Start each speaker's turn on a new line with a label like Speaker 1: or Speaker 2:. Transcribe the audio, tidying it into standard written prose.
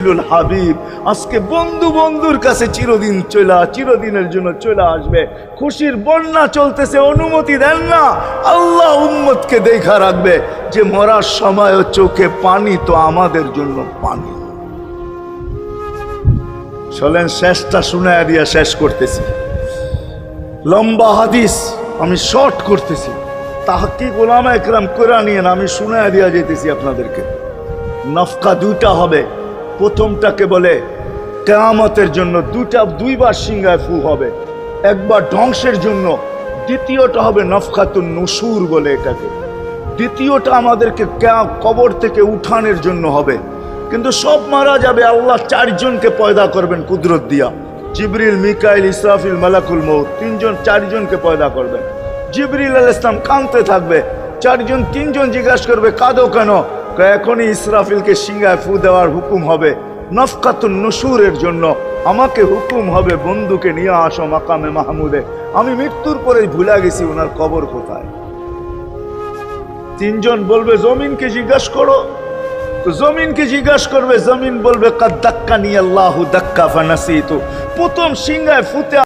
Speaker 1: হাবিব আজকে বন্ধু বন্ধুর কাছে চিরদিনের জন্য চলে আসবে। খুশির বন্যা চলতেছে, অনুমতি দেন না। আল্লাহ উম্মতকে দেখা রাখবে যে মরার সময় চোখে পানি তো আমাদের জন্য পানি। চলেন শেষটা শুনায়া দিয়া শেষ করতেছি। লম্বা হাদিস আমি শর্ট করতেছি, তাহকিক উলামা ইকরাম করে নিয়েন, আমি শুনায়া দিয়া যেতেছি আপনাদেরকে। নফকা দুইটা হবে, প্রথমটাকে বলে কিয়ামতের জন্য, দুইবার সিংহায় ফু হবে, একবার ধ্বংসের জন্য, দ্বিতীয়টা হবে নফকাতুন নুশুর বলে এটাকে। দ্বিতীয়টা আমাদেরকে কবর থেকে উঠানোর জন্য হবে। কিন্তু সব মারা যাবে, আল্লাহ চারজনকে পয়দা করবেন কুদরত দিয়া। জিবরিল, মিকাইল, ইসরাফিল, মালাকুল মউত, চারজনকে পয়দা করবেন। জিবরিল আলাইহিস সালাম কাঁদতে থাকবে, তিনজন জিজ্ঞাসা করবে কাঁদো কেন? এখনই ইসরাফিলকে সিংহায় ফু দেওয়ার হুকুম হবে নফকাতুন নুশুরের জন্য। আমাকে হুকুম হবে বন্ধুকে নিয়ে আসো মাকামে মাহমুদে। আমি মৃত্যুর পরেই ভুলে গেছি ওনার কবর কোথায়। তিনজন বলবে জমিনকে জিজ্ঞাসা করো, তো জমিনকে জিজ্ঞাসা করবে, জমিন বলবে কাদ দাক্কানি আল্লাহু দাক্কা ফানাসিতু। প্রথম সিংহায় ফুতে